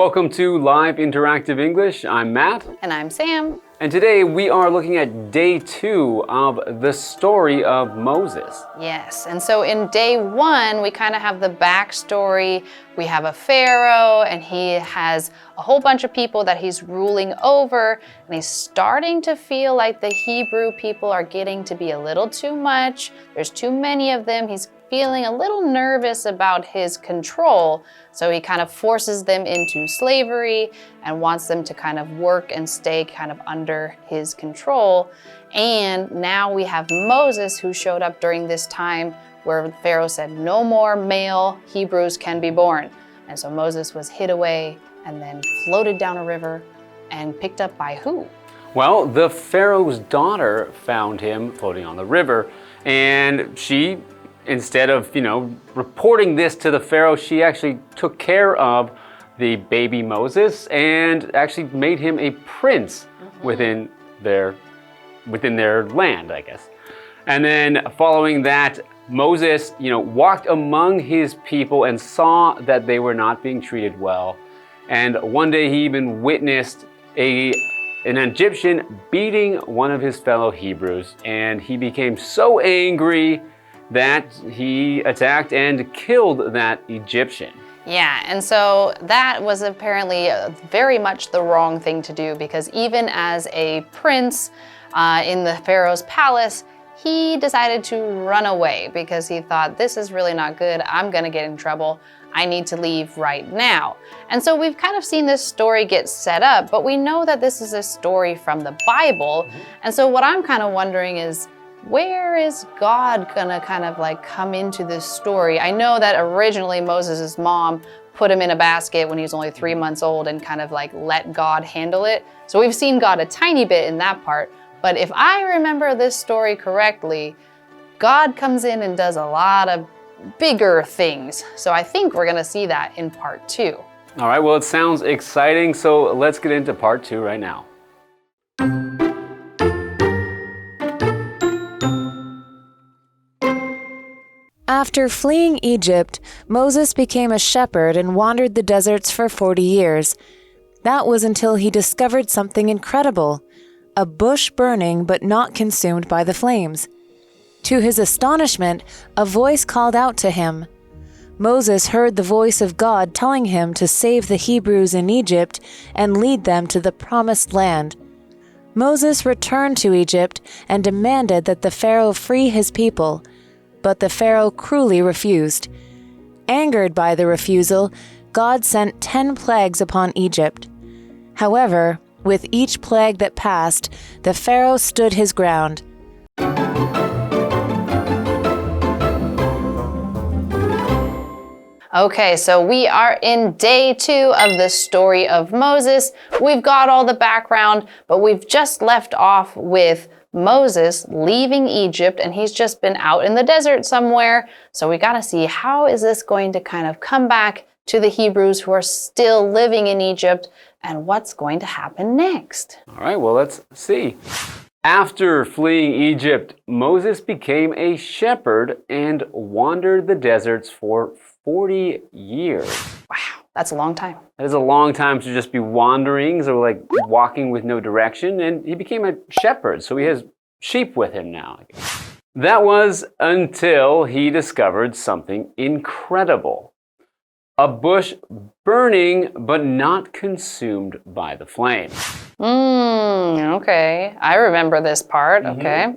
welcome to Live Interactive English. I'm Matt. And I'm Sam. And today we are looking at day 2 of the story of Moses. Yes, and so in day 1, we kind of have the backstory. We have a Pharaoh, and he has a whole bunch of people that he's ruling over, and he's starting to feel like the Hebrew people are getting to be a little too much. There's too many of them. He's feeling a little nervous about his control, so he kind of forces them into slavery and wants them to kind of work and stay kind of under his control. And now we have Moses, who showed up during this time where Pharaoh said no more male Hebrews can be born. And so Moses was hid away and then floated down a river and picked up by who? Well, the Pharaoh's daughter found him floating on the river, and she, instead of, reporting this to the Pharaoh, she actually took care of the baby Moses and actually made him a prince within their land, I guess. And then following that, Moses, walked among his people and saw that they were not being treated well. And one day he even witnessed an Egyptian beating one of his fellow Hebrews, and he became so angry that he attacked and killed that Egyptian. Yeah, and so that was apparently very much the wrong thing to do, because even as a prince in the Pharaoh's palace, he decided to run away because he thought, this is really not good. I'm gonna get in trouble. I need to leave right now. And so we've kind of seen this story get set up, but we know that this is a story from the Bible. And so what I'm kind of wondering is, where is God gonna kind of like come into this story? I know that originally Moses' mom put him in a basket when he was only 3 months old and kind of like let God handle it. So we've seen God a tiny bit in that part. But if I remember this story correctly, God comes in and does a lot of bigger things. So I think we're gonna see that in part 2. All right, well, it sounds exciting, so let's get into part 2 right now. After fleeing Egypt, Moses became a shepherd and wandered the deserts for 40 years. That was until he discovered something incredible, a bush burning but not consumed by the flames. To his astonishment, a voice called out to him. Moses heard the voice of God telling him to save the Hebrews in Egypt and lead them to the promised land. Moses returned to Egypt and demanded that the Pharaoh free his people, but the Pharaoh cruelly refused. Angered by the refusal, God sent 10 plagues upon Egypt. However, with each plague that passed, the Pharaoh stood his ground. Okay, so we are in day 2 of the story of Moses. We've got all the background, but we've just left off with Moses leaving Egypt, and he's just been out in the desert somewhere. So we gotta see, how is this going to kind of come back to the Hebrews who are still living in Egypt, and what's going to happen next? All right, well, let's see. After fleeing Egypt, Moses became a shepherd and wandered the deserts for 40 years. Wow, that's a long time. That is a long time to just be wandering, so like walking with no direction, and he became a shepherd, so he has sheep with him now. That was until he discovered something incredible. A bush burning but not consumed by the flames. Okay. I remember this part, okay.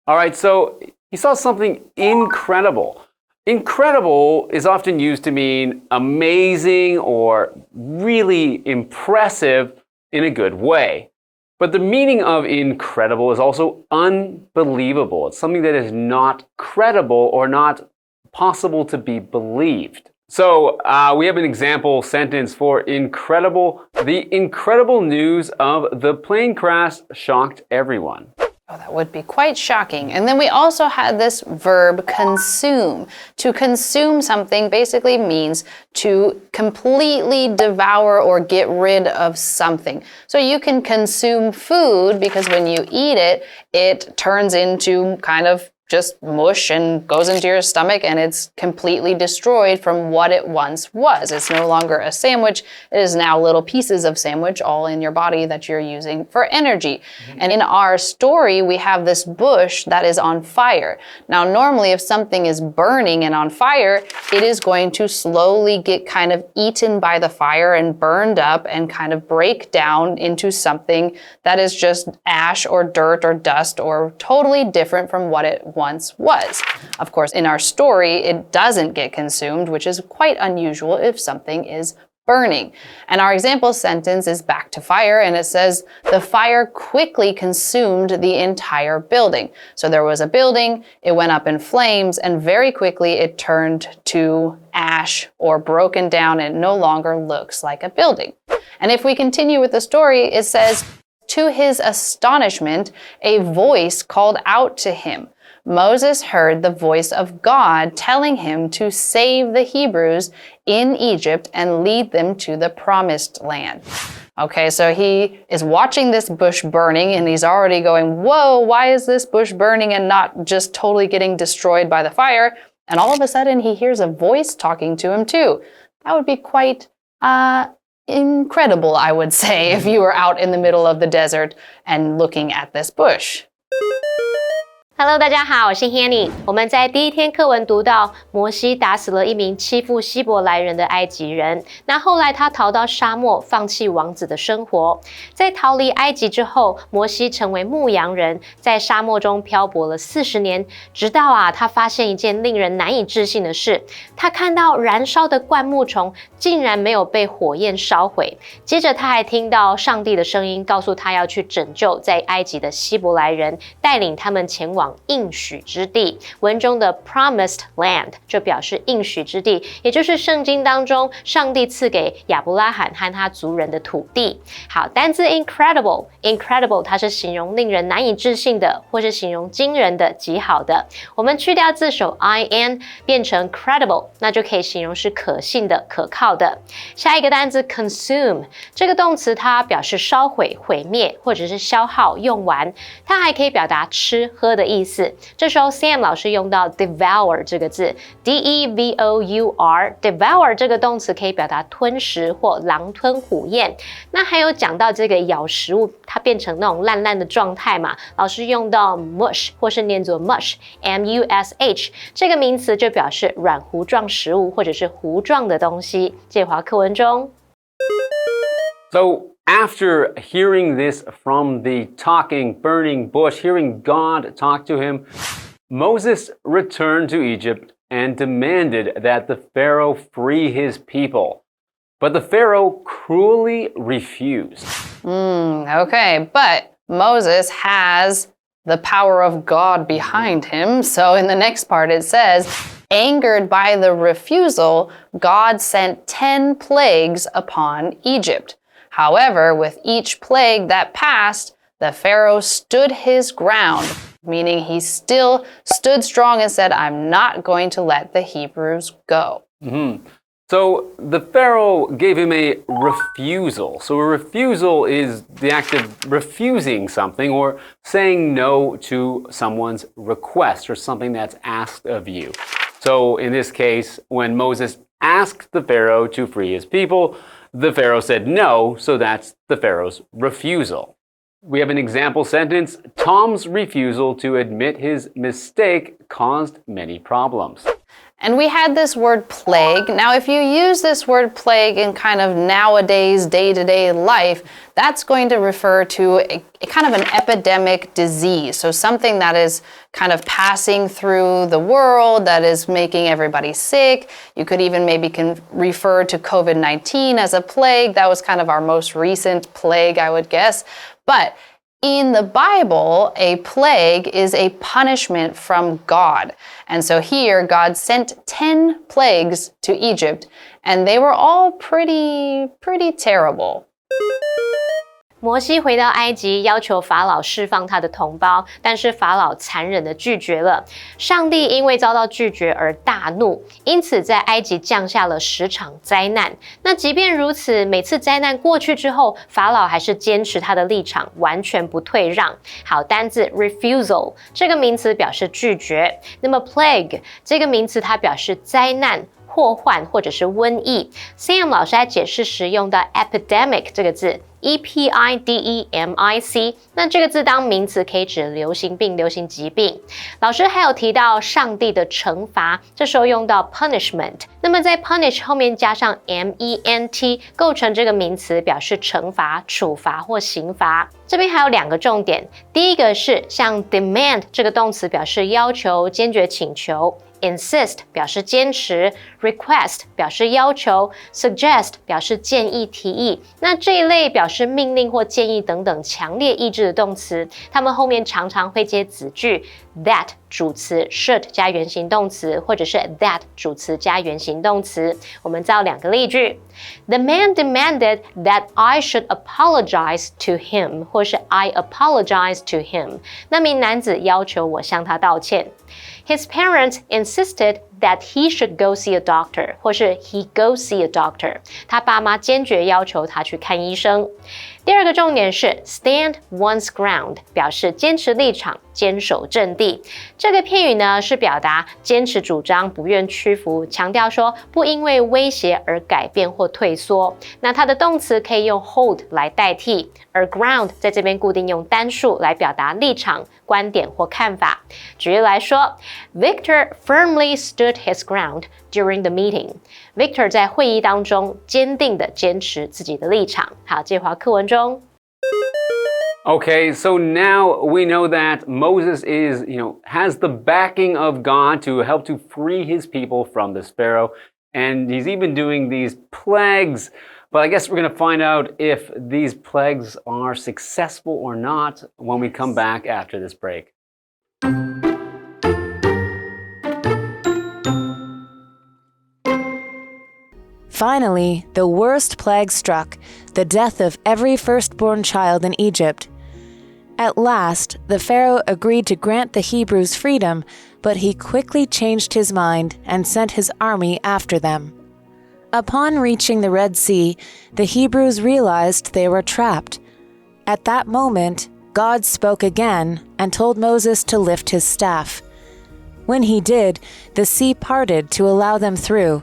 All right, so he saw something incredible. Incredible is often used to mean amazing or really impressive in a good way. But the meaning of incredible is also unbelievable. It's something that is not credible or not possible to be believed. So we have an example sentence for incredible. The incredible news of the plane crash shocked everyone. Oh, that would be quite shocking. And then we also had this verb consume. To consume something basically means to completely devour or get rid of something. So you can consume food because when you eat it, it turns into kind of just mush and goes into your stomach, and it's completely destroyed from what it once was. It's no longer a sandwich. It is now little pieces of sandwich all in your body that you're using for energy. And in our story, we have this bush that is on fire. Now, normally if something is burning and on fire, it is going to slowly get kind of eaten by the fire and burned up and kind of break down into something that is just ash or dirt or dust or totally different from what it once was. Of course, in our story, it doesn't get consumed, which is quite unusual if something is burning. And our example sentence is back to fire, and it says, the fire quickly consumed the entire building. So there was a building, it went up in flames, and very quickly it turned to ash or broken down and no longer looks like a building. And if we continue with the story, it says, to his astonishment, a voice called out to him. Moses heard the voice of God telling him to save the Hebrews in Egypt and lead them to the promised land. Okay, so he is watching this bush burning and he's already going, whoa, why is this bush burning and not just totally getting destroyed by the fire? And all of a sudden he hears a voice talking to him too. That would be quite incredible, I would say, if you were out in the middle of the desert and looking at this bush. Hello， 大家好，我是 Hanny。我们在第一天课文读到，摩西打死了一名欺负希伯来人的埃及人。那后来他逃到沙漠，放弃王子的生活。在逃离埃及之后，摩西成为牧羊人，在沙漠中漂泊了40年，直到他发现一件令人难以置信的事，他看到燃烧的灌木丛竟然没有被火焰烧毁。接着他还听到上帝的声音，告诉他要去拯救在埃及的希伯来人，带领他们前往应许之地。文中的 promised land 就表示应许之地，也就是圣经当中上帝赐给亚伯拉罕和他族人的土地。好，单字 incredible 它是形容令人难以置信的，或是形容惊人的、极好的。我们去掉字首 in 变成 credible， 那就可以形容是可信的、可靠的。下一个单字 consume 这个动词它表示烧毁、毁灭或者是消耗、用完，它还可以表达吃喝的意思。这时候 Sam 老师用到 devour 这个字 devour 这个动词可以表达吞食或狼吞虎咽。那还有讲到这个咬食物它变成那种烂烂的状态嘛，老师用到 mush 或是念作 mush M-U-S-H 这个名词就表示软糊状食物或者是糊状的东西。介华课文中 So after hearing this from the talking, burning bush, hearing God talk to him, Moses returned to Egypt and demanded that the Pharaoh free his people. But the Pharaoh cruelly refused. Okay, but Moses has the power of God behind him. So in the next part it says, angered by the refusal, God sent 10 plagues upon Egypt. However, with each plague that passed, the Pharaoh stood his ground, meaning he still stood strong and said, I'm not going to let the Hebrews go. So the Pharaoh gave him a refusal. So a refusal is the act of refusing something or saying no to someone's request or something that's asked of you. So in this case, when Moses asked the Pharaoh to free his people, the Pharaoh said no, so that's the Pharaoh's refusal. We have an example sentence. Tom's refusal to admit his mistake caused many problems. And we had this word plague. Now, if you use this word plague in kind of nowadays, day-to-day life, that's going to refer to a kind of an epidemic disease. So something that is kind of passing through the world, that is making everybody sick. You could even maybe refer to COVID-19 as a plague. That was kind of our most recent plague, I would guess. But in the Bible, a plague is a punishment from God. And so here, God sent 10 plagues to Egypt, and they were all pretty terrible. 摩西回到埃及，要求法老释放他的同胞，但是法老残忍地拒绝了。上帝因为遭到拒绝而大怒，因此在埃及降下了10场灾难。那即便如此，每次灾难过去之后，法老还是坚持他的立场，完全不退让。好，单字 refusal 这个名词表示拒绝。那么 plague 这个名词它表示灾难、祸患或者是瘟疫。Sam 老师在解释时用到 epidemic 这个字。epidemic， 那这个字当名词可以指流行病、流行疾病。老师还有提到上帝的惩罚，这时候用到 punishment。那么在 punish 后面加上 ment， 构成这个名词，表示惩罚、处罚或刑罚。这边还有2个重点，第一个是像 demand 这个动词表示要求、坚决请求。Insist 表示坚持 ，request 表示要求 ，suggest 表示建议、提议。那这一类表示命令或建议等等强烈意志的动词，它们后面常常会接子句 that 主词 should 加原形动词，或者是 that 主词加原形动词。我们造2个例句 ：The man demanded that I should apologize to him， 或是 I apologize to him。那名男子要求我向他道歉。His parents insisted that he should go see a doctor， 或是 he go see a doctor。他爸妈坚决要求他去看医生。第2个重点是 stand one's ground， 表示坚持立场、坚守阵地。这个片语呢是表达坚持主张、不愿屈服，强调说不因为威胁而改变或退缩。那它的动词可以用 hold 来代替，而 ground 在这边固定用单数来表达立场、观点或看法。举例来说 ，Victor firmly stood his ground during the meeting。Victor 在会议当中坚定地坚持自己的立场。好，这回课文中。Okay, so now we know that Moses has the backing of God to help to free his people from this Pharaoh, and he's even doing these plagues. But I guess we're going to find out if these plagues are successful or not when we come back after this break. Finally, the worst plague struck, the death of every firstborn child in Egypt. At last, the Pharaoh agreed to grant the Hebrews freedom, but he quickly changed his mind and sent his army after them. Upon reaching the Red Sea, the Hebrews realized they were trapped. At that moment, God spoke again and told Moses to lift his staff. When he did, the sea parted to allow them through.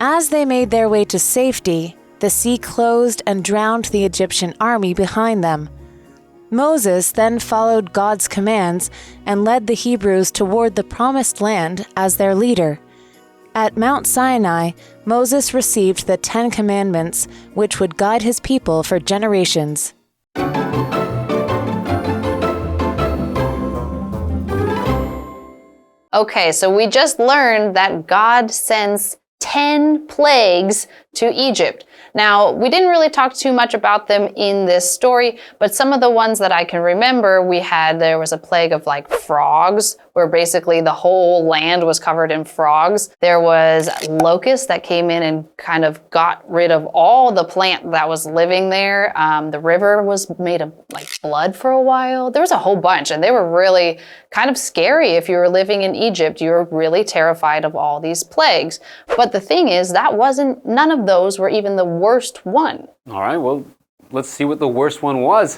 As they made their way to safety, the sea closed and drowned the Egyptian army behind them. Moses then followed God's commands and led the Hebrews toward the Promised Land as their leader. At Mount Sinai, Moses received the 10 Commandments, which would guide his people for generations. Okay, so we just learned that God sends 10 plagues to Egypt. Now, we didn't really talk too much about them in this story, but some of the ones that I can remember, there was a plague of like frogs, where basically the whole land was covered in frogs. There was locusts that came in and kind of got rid of all the plant that was living there. The river was made of like blood for a while. There was a whole bunch, and they were really kind of scary. If you were living in Egypt, you were really terrified of all these plagues. But the thing is, none of those were even the worst one. All right, well, let's see what the worst one was.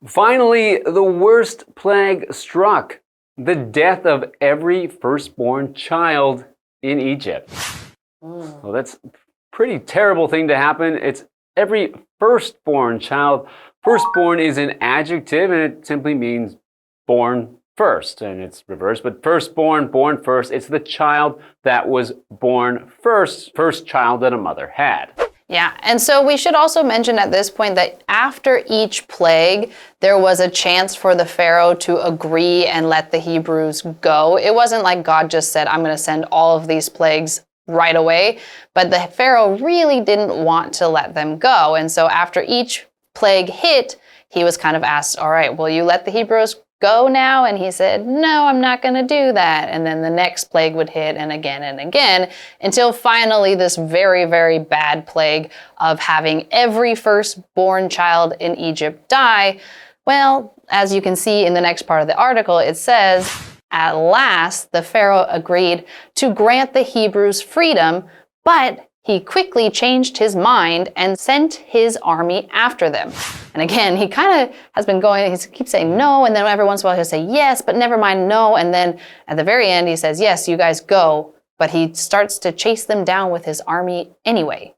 Finally, the worst plague struck. The death of every firstborn child in Egypt. Well, that's a pretty terrible thing to happen. It's every firstborn child. Firstborn is an adjective, and it simply means born first, and it's reversed. But firstborn, born first, it's the child that was born first child that a mother had. Yeah, and so we should also mention at this point that after each plague, there was a chance for the Pharaoh to agree and let the Hebrews go. It wasn't like God just said, I'm going to send all of these plagues right away, but the Pharaoh really didn't want to let them go. And so after each plague hit, he was kind of asked, all right, will you let the Hebrews go now? And he said, no, I'm not going to do that. And then the next plague would hit and again, until finally this very, very bad plague of having every firstborn child in Egypt die. Well, as you can see in the next part of the article, it says, at last, the Pharaoh agreed to grant the Hebrews freedom, but he quickly changed his mind and sent his army after them. And again, he kind of has been going, he keeps saying no, and then every once in a while he'll say yes, but never mind, no. And then at the very end, he says, yes, you guys go. But he starts to chase them down with his army anyway.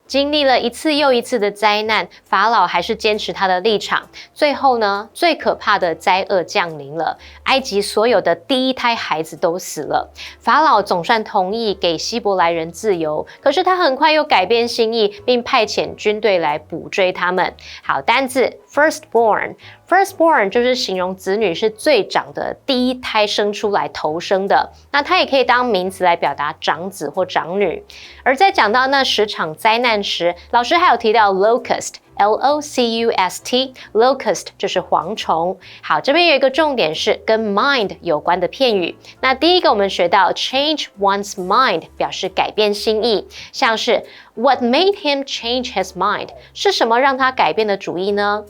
经历了一次又一次的灾难，法老还是坚持他的立场。最后呢，最可怕的灾厄降临了，埃及所有的第一胎孩子都死了。法老总算同意给希伯来人自由，可是他很快又改变心意，并派遣军队来捕追他们。好，单字 firstborn。Firstborn 就是形容子女是最长的，第一胎生出来头生的。那它也可以当名词来表达长子或长女。而在讲到那10场灾难时，老师还有提到 locust。Locust 就是蝗虫。好，这边有一个重点是跟 mind 有关的片语。那第一个我们学到 change one's mind 表示改变心意，像是 What made him change his mind 是什么让他改变的主意呢？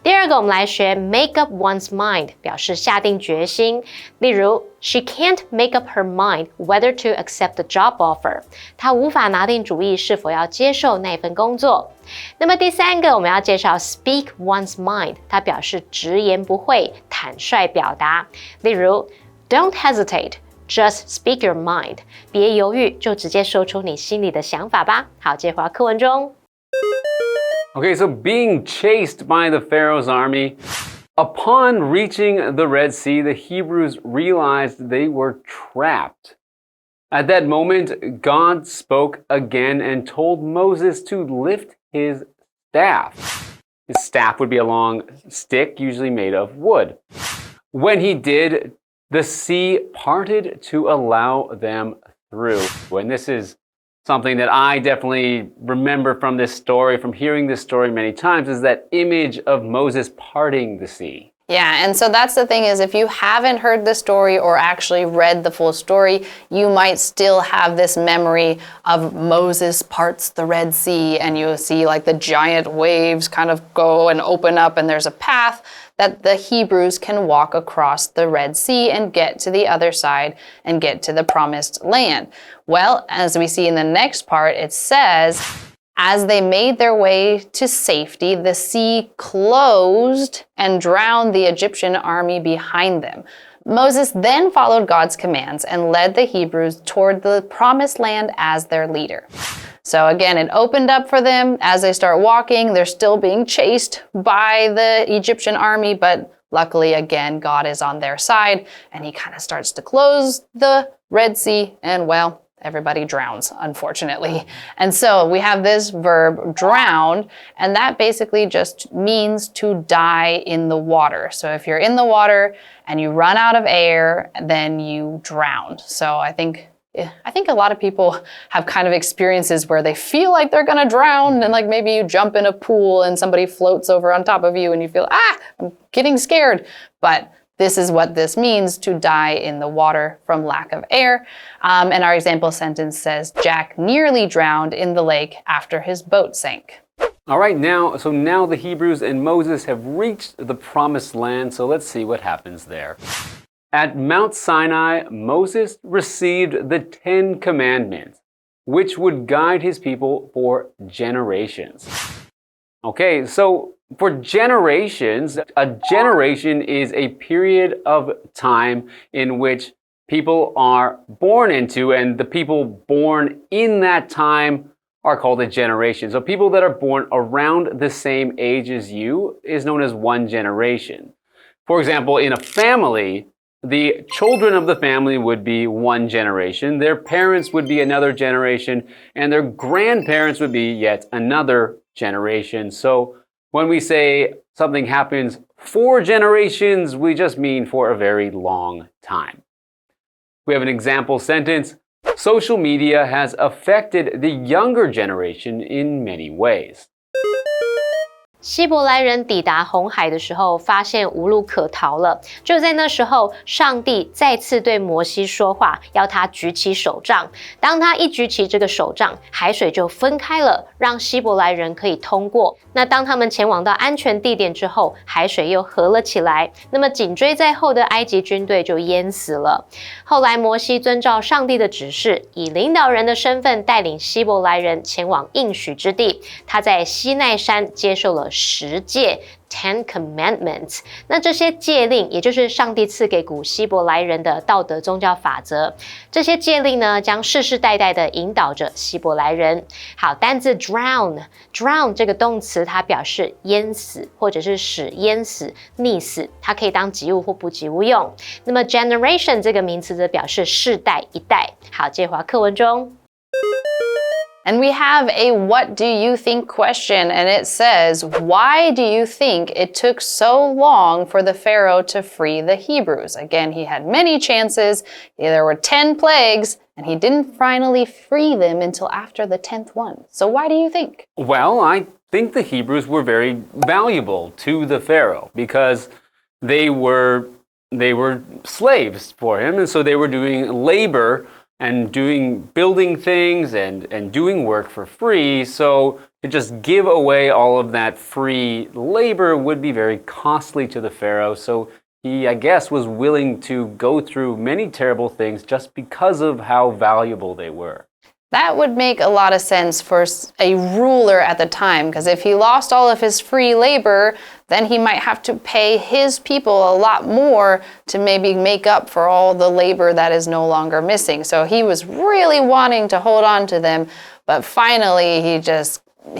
第二个我们来学 make up one's mind 表示下定决心，例如 She can't make up her mind whether to accept the job offer 她无法拿定主意是否要接受那份工作。那么第三个我们要介绍 speak one's mind 它表示直言不讳坦率表达，例如 Don't hesitate Just speak your mind 别犹豫就直接说出你心里的想法吧。好，接回到课文中。Okay, so being chased by the Pharaoh's army, upon reaching the Red Sea, the Hebrews realized they were trapped. At that moment, God spoke again and told Moses to lift his staff. His staff would be a long stick, usually made of wood. When he did, the sea parted to allow them through. And this is something that I definitely remember from this story, from hearing this story many times, is that image of Moses parting the sea. Yeah, and so that's the thing is if you haven't heard the story or actually read the full story, you might still have this memory of Moses parts the Red Sea and you see like the giant waves kind of go and open up and there's a path that the Hebrews can walk across the Red Sea and get to the other side and get to the promised land. Well, as we see in the next part, it says, as they made their way to safety, the sea closed and drowned the Egyptian army behind them. Moses then followed God's commands and led the Hebrews toward the promised land as their leader. So again, it opened up for them. As they start walking, they're still being chased by the Egyptian army, but luckily, again, God is on their side, and he kind of starts to close the Red Sea, and well, everybody drowns, unfortunately. And so we have this verb, drowned, and that basically just means to die in the water. So if you're in the water and you run out of air, then you drown. So I think a lot of people have kind of experiences where they feel like they're gonna drown and like maybe you jump in a pool and somebody floats over on top of you and you feel, I'm getting scared. But this is what this means, to die in the water from lack of air. And our example sentence says, Jack nearly drowned in the lake after his boat sank. All right, now the Hebrews and Moses have reached the promised land, so let's see what happens there. At Mount Sinai, Moses received the 10 commandments, which would guide his people for generations. Okay, so for generations, a generation is a period of time in which people are born into, and the people born in that time are called a generation. So people that are born around the same age as you is known as one generation. For example, in a family, the children of the family would be one generation, their parents would be another generation, and their grandparents would be yet another generation. So when we say something happens 4 generations, we just mean for a very long time. We have an example sentence. Social media has affected the younger generation in many ways. 希伯来人抵达红海的时候，发现无路可逃了。就在那时候，上帝再次对摩西说话，要他举起手杖。当他一举起这个手杖，海水就分开了，让希伯来人可以通过。那当他们前往到安全地点之后，海水又合了起来，那么紧追在后的埃及军队就淹死了。后来摩西遵照上帝的指示，以领导人的身份带领希伯来人前往应许之地。他在西奈山接受了10诫 Ten Commandments， 那这些诫令也就是上帝赐给古希伯来人的道德宗教法则。这些诫令呢，将世世代代的引导着希伯来人。好，单字 drown 这个动词，它表示淹死，或者是使淹死、溺死，它可以当及物或不及物用。那么 generation 这个名词则表示世代一代。好，接回课文中。And we have a what do you think question, and it says, why do you think it took so long for the Pharaoh to free the Hebrews? Again, he had many chances. There were 10 plagues, and he didn't finally free them until after the 10th one. So why do you think? Well, I think the Hebrews were very valuable to the Pharaoh because they were slaves for him, and so they were doing labor and building things and doing work for free. So to just give away all of that free labor would be very costly to the Pharaoh. So he, I guess, was willing to go through many terrible things just because of how valuable they were. That would make a lot of sense for a ruler at the time, because if he lost all of his free labor, then he might have to pay his people a lot more to maybe make up for all the labor that is no longer missing. So he was really wanting to hold on to them, but finally he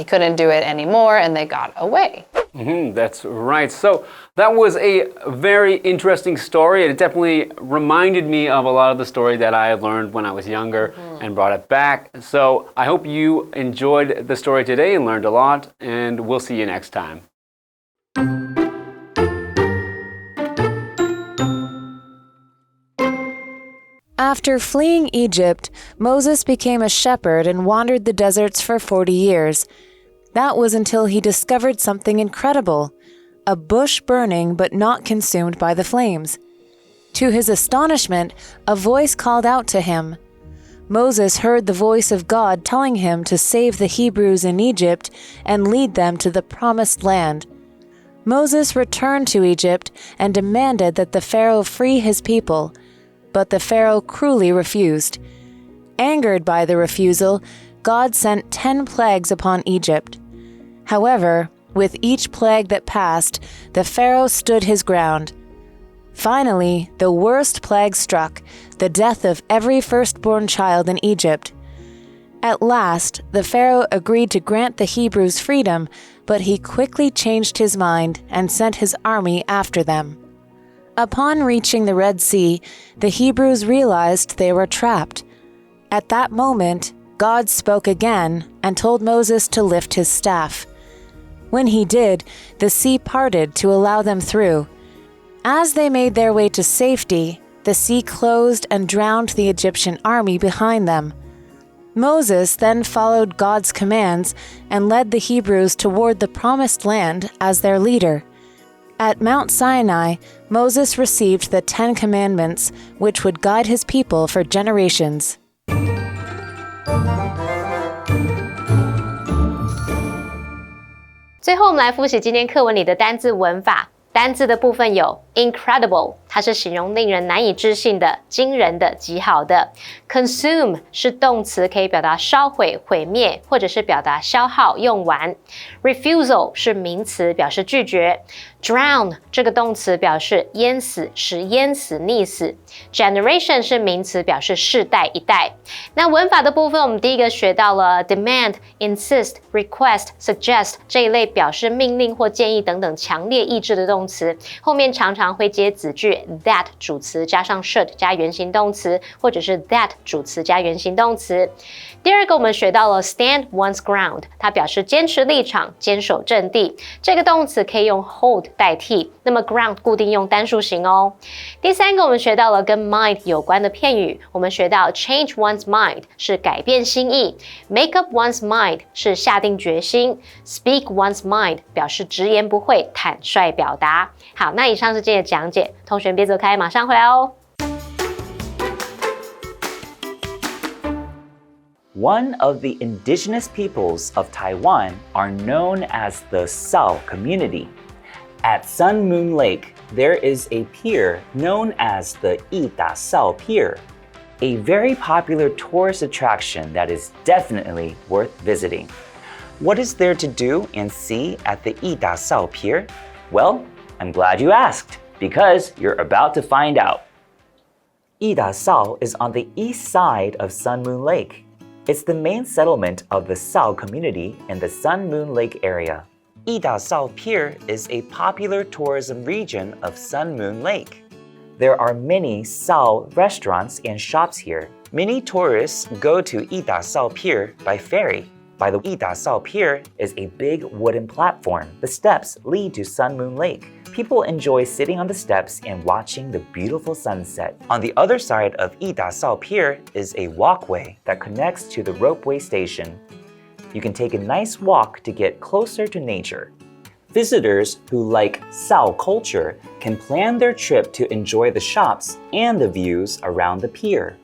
couldn't do it anymore and they got away. That's right. So that was a very interesting story. It definitely reminded me of a lot of the story that I learned when I was younger and brought it back. So I hope you enjoyed the story today and learned a lot, and we'll see you next time. After fleeing Egypt, Moses became a shepherd and wandered the deserts for 40 years. That was until he discovered something incredible, a bush burning but not consumed by the flames. To his astonishment, a voice called out to him. Moses heard the voice of God telling him to save the Hebrews in Egypt and lead them to the promised land. Moses returned to Egypt and demanded that the Pharaoh free his people, but the Pharaoh cruelly refused. Angered by the refusal, God sent 10 plagues upon Egypt. However, with each plague that passed, the Pharaoh stood his ground. Finally, the worst plague struck, the death of every firstborn child in Egypt. At last, the Pharaoh agreed to grant the Hebrews freedom, but he quickly changed his mind and sent his army after them. Upon reaching the Red Sea, the Hebrews realized they were trapped. At that moment, God spoke again and told Moses to lift his staff. When he did, the sea parted to allow them through. As they made their way to safety, the sea closed and drowned the Egyptian army behind them. Moses then followed God's commands and led the Hebrews toward the promised land as their leader. At Mount Sinai, Moses received the 10 Commandments, which would guide his people for generations. 最后，我们来复习今天课文里的单字文法。单字的部分有 incredible， 它是形容令人难以置信的、惊人的、极好的。consume 是动词，可以表达烧毁、毁灭，或者是表达消耗、用完。refusal 是名词，表示拒绝。drown 这个动词表示淹死、使淹死、溺死。generation 是名词，表示世代、一代。那文法的部分，我们第一个学到了 demand、insist、request、suggest 这一类表示命令或建议等等强烈意志的动词，后面常常常会接子句 that 主词加上 should 加原形动词，或者是 that 主词加原形动词。第二个我们学到了 stand one's ground， 它表示坚持立场，坚守阵地。这个动词可以用 hold 代替，那么 ground 固定用单数型哦。第三个我们学到了跟 mind 有关的片语，我们学到 change one's mind 是改变心意， make up one's mind 是下定决心， speak one's mind 表示直言不讳，坦率表达。好，那以上是今天的讲解，同学别走开，马上回来哦。One of the indigenous peoples of Taiwan are known as the Sao community. At Sun Moon Lake, there is a pier known as the Ita Thau Pier, a very popular tourist attraction that is definitely worth visiting. What is there to do and see at the Ita Thau Pier? Well, I'm glad you asked, because you're about to find out. Ita Thau is on the east side of Sun Moon Lake. It's the main settlement of the Sao community in the Sun Moon Lake area. Ita Thau Pier is a popular tourism region of Sun Moon Lake. There are many Sao restaurants and shops here. Many tourists go to Ita Thau Pier by ferry. By the Ita Thau Pier is a big wooden platform. The steps lead to Sun Moon Lake. People enjoy sitting on the steps and watching the beautiful sunset. On the other side of Ita Thau Pier is a walkway that connects to the ropeway station. You can take a nice walk to get closer to nature. Visitors who like Sao culture can plan their trip to enjoy the shops and the views around the pier.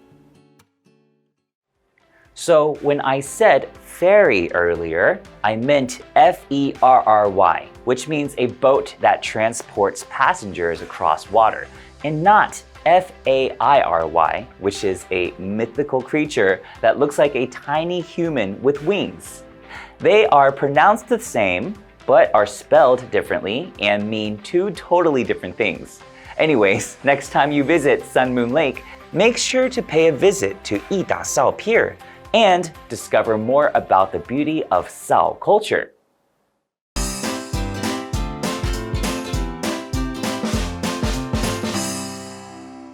So when I said ferry earlier, I meant F-E-R-R-Y, which means a boat that transports passengers across water, and not F-A-I-R-Y, which is a mythical creature that looks like a tiny human with wings. They are pronounced the same, but are spelled differently and mean two totally different things. Anyways, next time you visit Sun Moon Lake, make sure to pay a visit to Ita Thau Pier and discover more about the beauty of Sao culture.